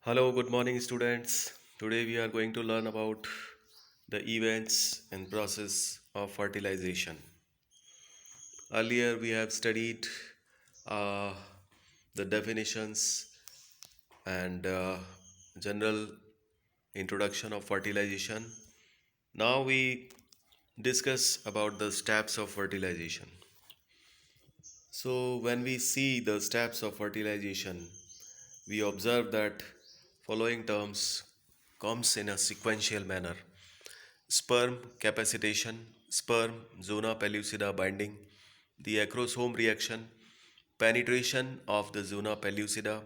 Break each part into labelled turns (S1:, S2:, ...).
S1: Hello, good morning, students. Today we are going to learn about the events and process of fertilization. Earlier we have studied uh, the definitions and general introduction of fertilization. Now we discuss about the steps of fertilization. So when we see the steps of fertilization, we observe that following terms comes in a sequential manner: sperm capacitation, sperm zona pellucida binding, the acrosome reaction, penetration of the zona pellucida,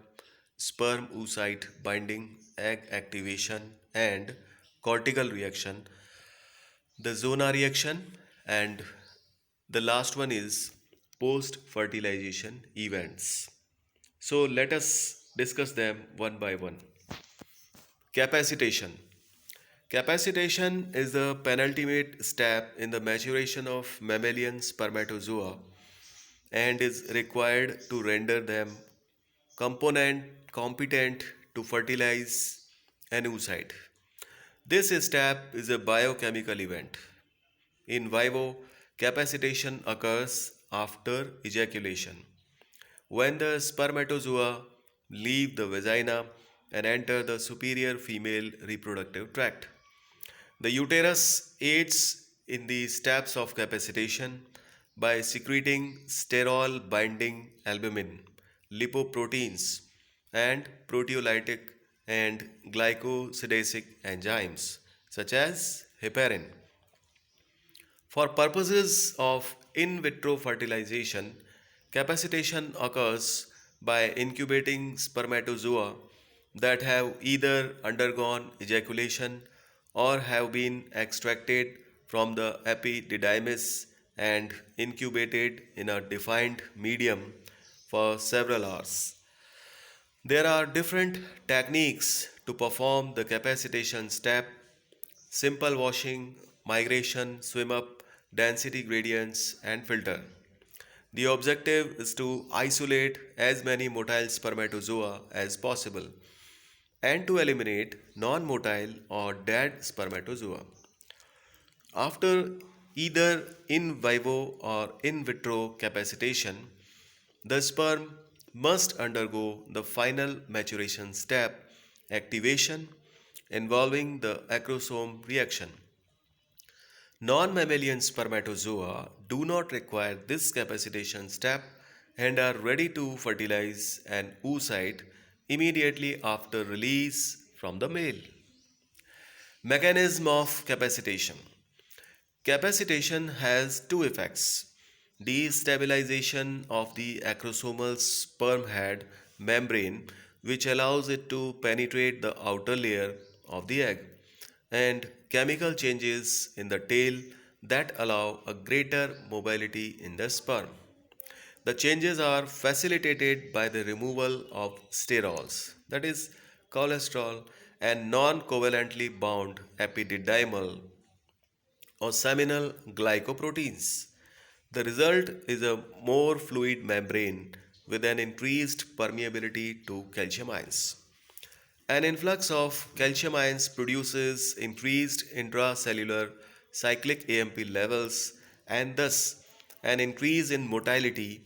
S1: sperm oocyte binding, egg activation, and cortical reaction, the zona reaction, and the last one is post fertilization events. So let us discuss them one by one. Capacitation. Capacitation is the penultimate step in the maturation of mammalian spermatozoa and is required to render them component competent to fertilize an oocyte. This step is a biochemical event. In vivo, capacitation occurs after ejaculation, when the spermatozoa leave the vagina and enter the superior female reproductive tract. The uterus aids in the steps of capacitation by secreting sterol binding albumin, lipoproteins, and proteolytic and glycosidasic enzymes such as heparin. For purposes of in vitro fertilization, capacitation occurs by incubating spermatozoa that have either undergone ejaculation or have been extracted from the epididymis and incubated in a defined medium for several hours. There are different techniques to perform the capacitation step: simple washing, migration, swim up, density gradients, and filter. The objective is to isolate as many motile spermatozoa as possible and to eliminate non motile or dead spermatozoa. After either in vivo or in vitro capacitation, the sperm must undergo the final maturation step, activation, involving the acrosome reaction. Non mammalian spermatozoa do not require this capacitation step and are ready to fertilize an oocyte immediately after release from the male. Mechanism of capacitation. Capacitation has two effects: destabilization of the acrosomal sperm head membrane, which allows it to penetrate the outer layer of the egg, and chemical changes in the tail that allow a greater mobility in the sperm. The changes are facilitated by the removal of sterols, that is, cholesterol, and non covalently bound epididymal or seminal glycoproteins. The result is a more fluid membrane with an increased permeability to calcium ions. An influx of calcium ions produces increased intracellular cyclic AMP levels and thus an increase in motility.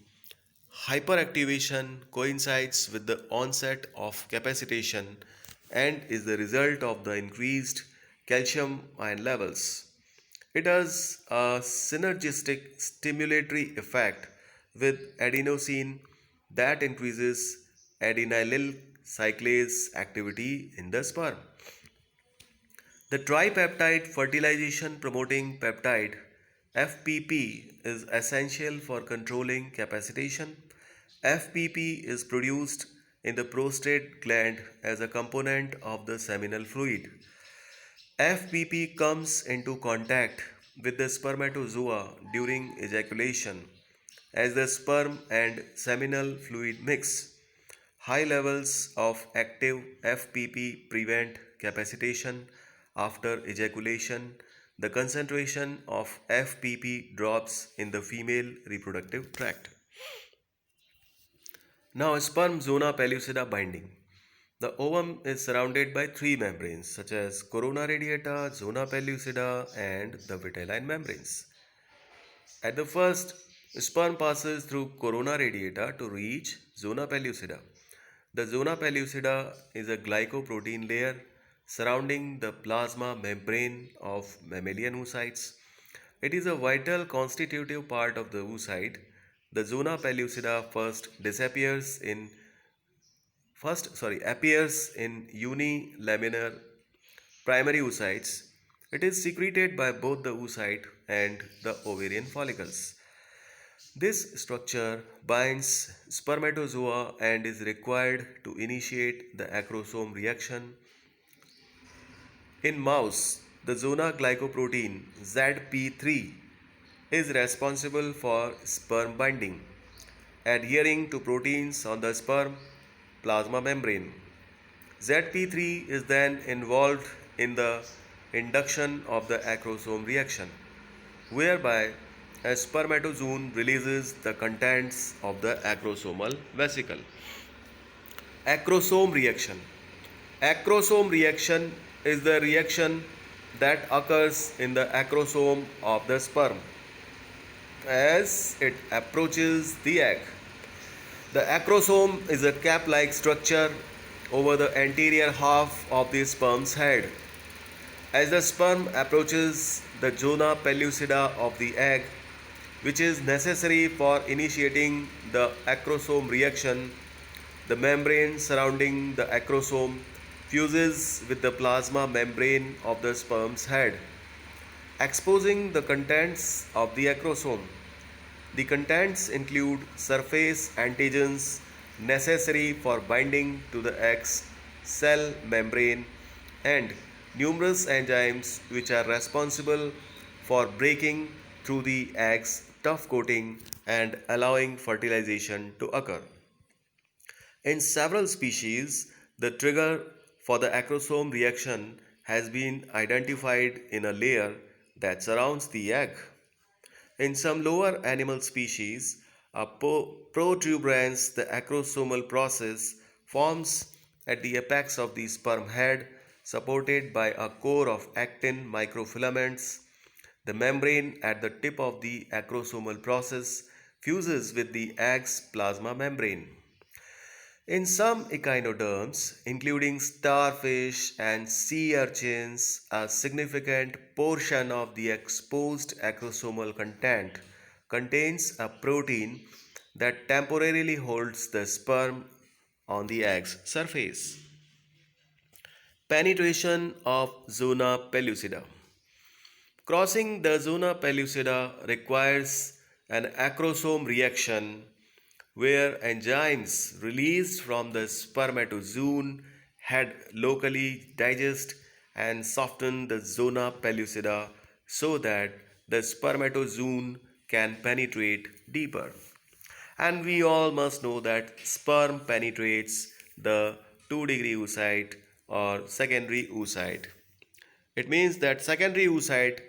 S1: Hyperactivation coincides with the onset of capacitation and is the result of the increased calcium ion levels. It has a synergistic stimulatory effect with adenosine that increases adenylyl cyclase activity in the sperm. The tripeptide fertilization promoting peptide FPP is essential for controlling capacitation. FPP is produced in the prostate gland as a component of the seminal fluid. FPP comes into contact with the spermatozoa during ejaculation as the sperm and seminal fluid mix. High levels of active FPP prevent capacitation. After ejaculation, the concentration of FPP drops in the female reproductive tract. Now, sperm zona pellucida binding. The ovum is surrounded by three membranes such as corona radiata, zona pellucida, and the vitelline membranes. At the first, sperm passes through corona radiata to reach zona pellucida. The zona pellucida is a glycoprotein layer surrounding the plasma membrane of mammalian oocytes. It is a vital constitutive part of the oocyte. The zona pellucida appears in unilaminar primary oocytes. It is secreted by both the oocyte and the ovarian follicles. This structure binds spermatozoa and is required to initiate the acrosome reaction. In mouse, the zona glycoprotein ZP3 is responsible for sperm binding, adhering to proteins on the sperm plasma membrane. ZP3 is then involved in the induction of the acrosome reaction, whereby a spermatozoon releases the contents of the acrosomal vesicle. Acrosome reaction. Acrosome reaction is the reaction that occurs in the acrosome of the sperm as it approaches the egg. The acrosome is a cap like structure over the anterior half of the sperm's head. As the sperm approaches the zona pellucida of the egg, which is necessary for initiating the acrosome reaction, the membrane surrounding the acrosome fuses with the plasma membrane of the sperm's head, exposing the contents of the acrosome. The contents include surface antigens necessary for binding to the egg's cell membrane and numerous enzymes which are responsible for breaking through the egg's tough coating and allowing fertilization to occur. In several species, the trigger for the acrosome reaction has been identified in a layer that surrounds the egg. In some lower animal species, a protuberance, the acrosomal process, forms at the apex of the sperm head, supported by a core of actin microfilaments. The membrane at the tip of the acrosomal process fuses with the egg's plasma membrane. In some echinoderms, including starfish and sea urchins, a significant portion of the exposed acrosomal content contains a protein that temporarily holds the sperm on the egg's surface. Penetration of zona pellucida. Crossing the zona pellucida requires an acrosome reaction where enzymes released from the spermatozoon had locally digest and soften the zona pellucida so that the spermatozoon can penetrate deeper. And we all must know that sperm penetrates the 2-degree oocyte or secondary oocyte. It means that secondary oocyte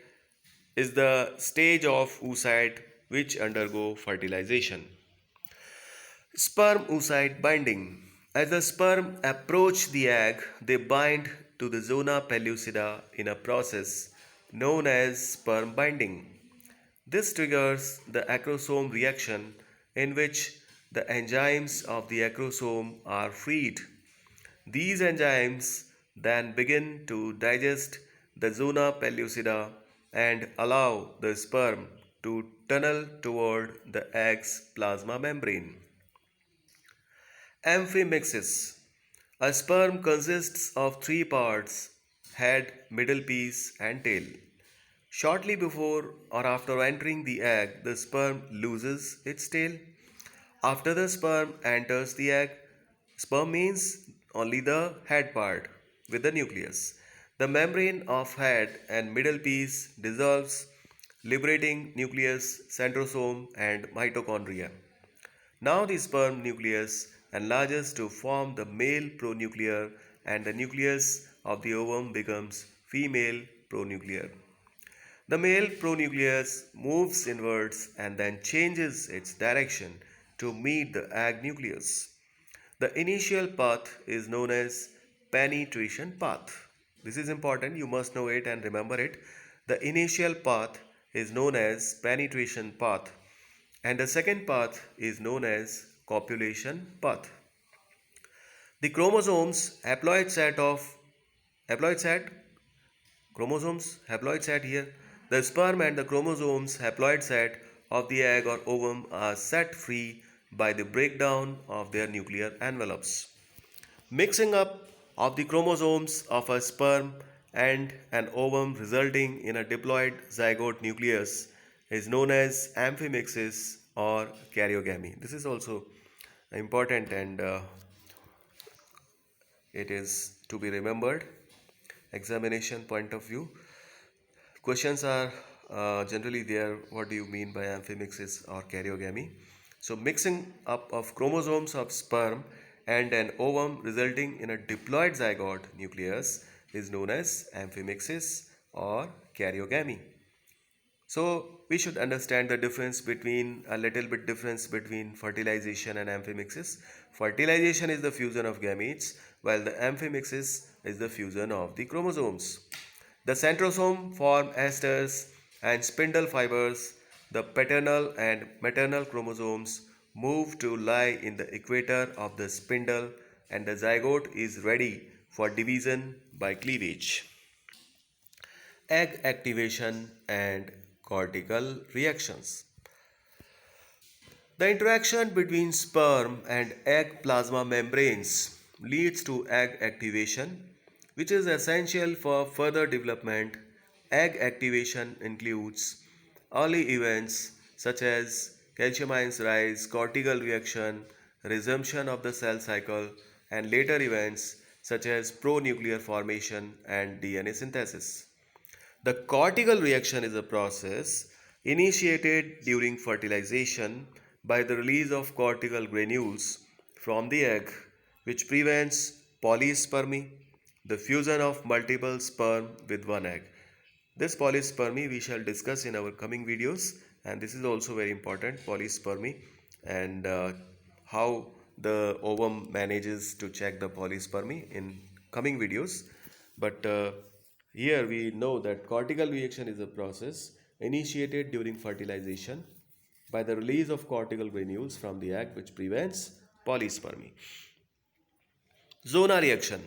S1: is the stage of oocyte which undergo fertilization. Sperm oocyte binding. As the sperm approach the egg, they bind to the zona pellucida in a process known as sperm binding. This triggers the acrosome reaction in which the enzymes of the acrosome are freed. These enzymes then begin to digest the zona pellucida and allow the sperm to tunnel toward the egg's plasma membrane. Amphimixis. A sperm consists of three parts: head, middle piece, and tail. Shortly before or after entering the egg, the sperm loses its tail. After the sperm enters the egg, sperm means only the head part with the nucleus. The membrane of head and middle piece dissolves, liberating nucleus, centrosome, and mitochondria. Now the sperm nucleus enlarges to form the male pronuclear and the nucleus of the ovum becomes female pronuclear. The male pronucleus moves inwards and then changes its direction to meet the egg nucleus. The initial path is known as penetration path. This is important, you must know it and remember it. The initial path is known as penetration path, and the second path is known as copulation path. The haploid set haploid set here. The sperm and the chromosomes haploid set of the egg or ovum are set free by the breakdown of their nuclear envelopes. Mixing up of the chromosomes of a sperm and an ovum resulting in a diploid zygote nucleus is known as amphimixis or karyogamy. This is also important, and it is to be remembered. Examination point of view. Questions are generally there. What do you mean by amphimixis or karyogamy? So, mixing up of chromosomes of sperm and an ovum resulting in a diploid zygote nucleus is known as amphimixis or karyogamy. So we should understand the difference between a little bit difference between fertilization and amphimixis. Fertilization is the fusion of gametes, while the amphimixis is the fusion of the chromosomes. The centrosome form esters and spindle fibers. The paternal and maternal chromosomes move to lie in the equator of the spindle, and the zygote is ready for division by cleavage. Egg activation and cortical reactions. The interaction between sperm and egg plasma membranes leads to egg activation, which is essential for further development. Egg activation includes early events such as calcium ions rise, cortical reaction, resumption of the cell cycle, and later events such as pronuclear formation and DNA synthesis. The cortical reaction is a process initiated during fertilization by the release of cortical granules from the egg, which prevents polyspermy, the fusion of multiple sperm with one egg. This polyspermy we shall discuss in our coming videos, and this is also very important, polyspermy, and how the ovum manages to check the polyspermy in coming videos. But here we know that cortical reaction is a process initiated during fertilization by the release of cortical granules from the egg, which prevents polyspermy. Zona reaction.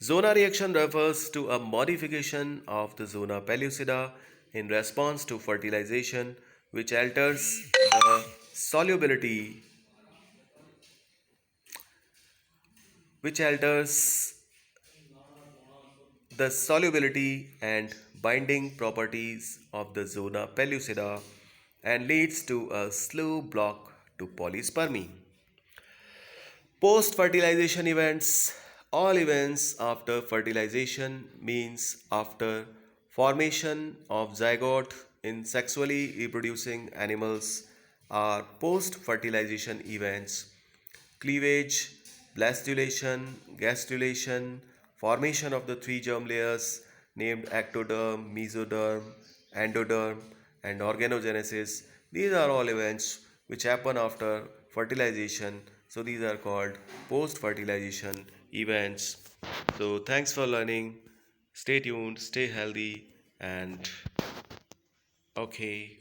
S1: Zona reaction refers to a modification of the zona pellucida in response to fertilization, which alters the solubility which alters the solubility and binding properties of the zona pellucida and leads to a slow block to polyspermy. Post fertilization events. All events after fertilization means after formation of zygote in sexually reproducing animals are post fertilization events. Cleavage, blastulation, gastrulation, formation of the three germ layers named ectoderm, mesoderm, endoderm, and organogenesis. These are all events which happen after fertilization. So these are called post fertilization events. So thanks for learning. Stay tuned, stay healthy, and okay.